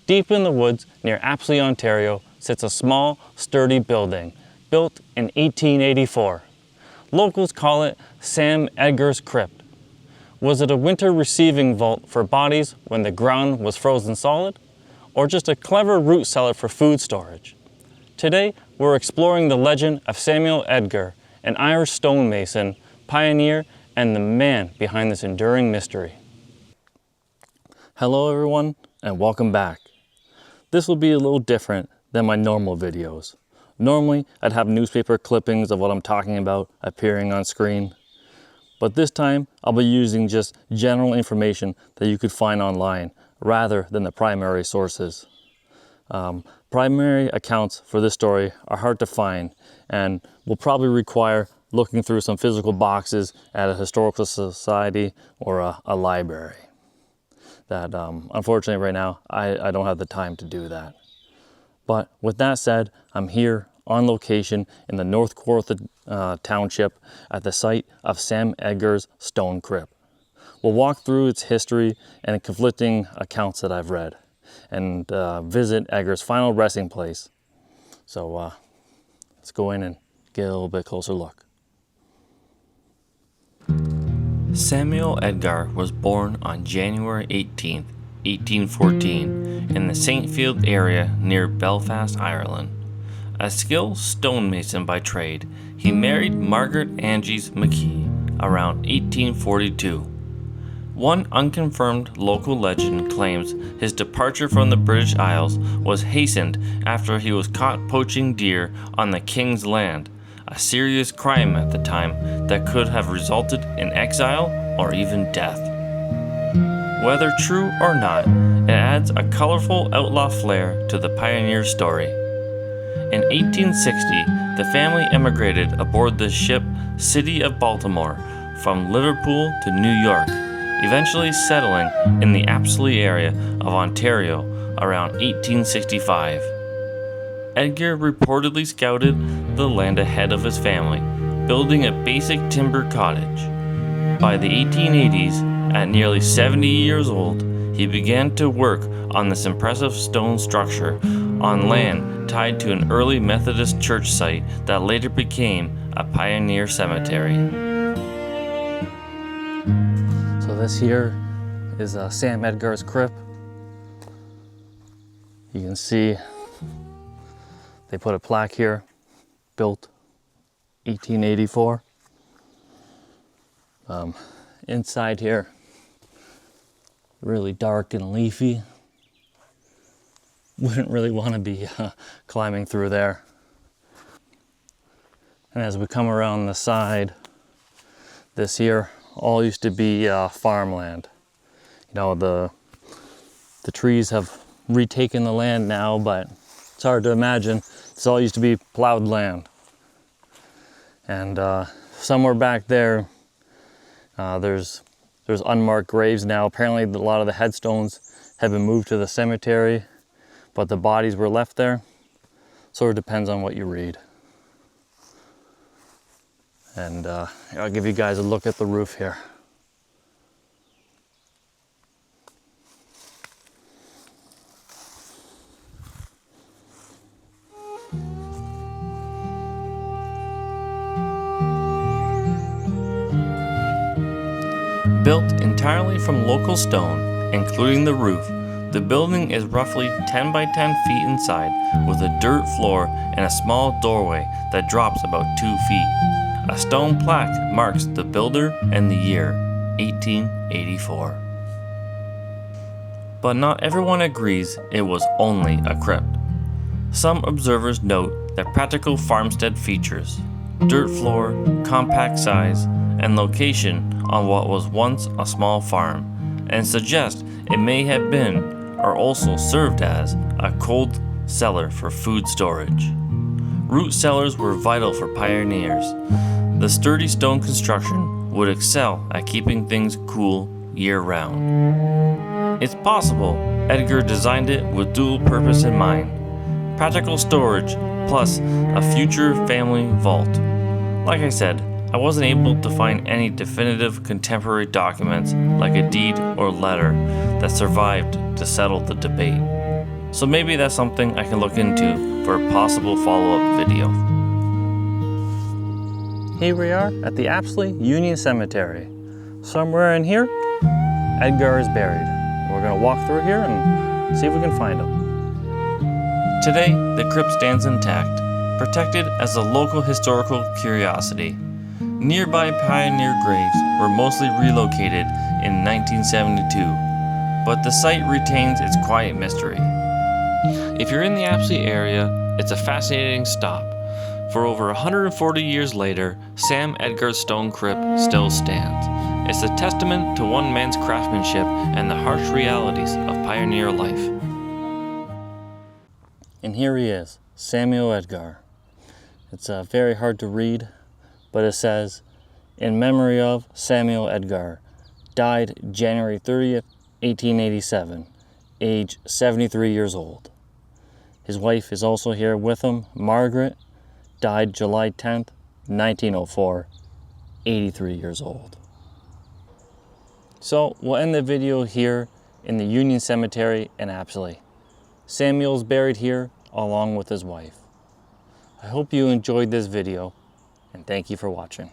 Deep in the woods near Apsley, Ontario, sits a small, sturdy building, built in 1884. Locals call it Sam Edgar's Crypt. Was it a winter receiving vault for bodies when the ground was frozen solid? Or just a clever root cellar for food storage? Today, we're exploring the legend of Samuel Edgar, an Irish stonemason, pioneer, and the man behind this enduring mystery. Hello everyone, and welcome back. This will be a little different than my normal videos. Normally, I'd have newspaper clippings of what I'm talking about appearing on screen. But this time, I'll be using just general information that you could find online, rather than the primary sources. Primary accounts for this story are hard to find and will probably require looking through some physical boxes at a historical society or a library. That unfortunately right now I don't have the time to do that. But with that said, I'm here on location in the North Kawartha Township at the site of Sam Edgar's stone crypt. We'll walk through its history and conflicting accounts that I've read and visit Edgar's final resting place. So let's go in and get a little bit closer look. Samuel Edgar was born on January 18, 1814, in the Saintfield area near Belfast, Ireland. A skilled stonemason by trade, he married Margaret Angies McKee around 1842. One unconfirmed local legend claims his departure from the British Isles was hastened after he was caught poaching deer on the King's land, a serious crime at the time that could have resulted in exile or even death. Whether true or not, it adds a colorful outlaw flair to the pioneer story. In 1860, the family emigrated aboard the ship City of Baltimore from Liverpool to New York, eventually settling in the Apsley area of Ontario around 1865. Edgar reportedly scouted the land ahead of his family, building a basic timber cottage. By the 1880s, at nearly 70 years old, he began to work on this impressive stone structure on land tied to an early Methodist church site that later became a pioneer cemetery. So this here is Sam Edgar's crypt. You can see they put a plaque here, built 1884. Inside here, really dark and leafy. Wouldn't really want to be climbing through there. And as we come around the side, this here all used to be farmland. You know, the trees have retaken the land now, but it's hard to imagine. This all used to be plowed land. And somewhere back there, there's unmarked graves now. Apparently a lot of the headstones have been moved to the cemetery, but the bodies were left there. Sort of depends on what you read. And I'll give you guys a look at the roof here. Built entirely from local stone, including the roof, the building is roughly 10 by 10 feet inside with a dirt floor and a small doorway that drops about 2 feet. A stone plaque marks the builder and the year, 1884. But not everyone agrees it was only a crypt. Some observers note the practical farmstead features, dirt floor, compact size, and location on what was once a small farm, and suggest it may have been, or also served as, a cold cellar for food storage. Root cellars were vital for pioneers. The sturdy stone construction would excel at keeping things cool year-round. It's possible Edgar designed it with dual purpose in mind: practical storage plus a future family vault. Like I said, I wasn't able to find any definitive contemporary documents like a deed or letter that survived to settle the debate. so maybe that's something I can look into for a possible follow-up video. Here we are at the Apsley Union Cemetery. Somewhere in here, Edgar is buried. We're gonna walk through here and see if we can find him. Today, the crypt stands intact, protected as a local historical curiosity. Nearby pioneer graves were mostly relocated in 1972, but the site retains its quiet mystery. If you're in the Apsley area, it's a fascinating stop. For over 140 years later, Sam Edgar's stone crypt still stands. It's a testament to one man's craftsmanship and the harsh realities of pioneer life. And here he is, Samuel Edgar. It's very hard to read, but it says, "In memory of Samuel Edgar, died January 30th, 1887, age 73 years old. His wife is also here with him, Margaret, died July 10th, 1904, 83 years old." So we'll end the video here in the Union Cemetery in Apsley. Samuel's buried here along with his wife. I hope you enjoyed this video, and thank you for watching.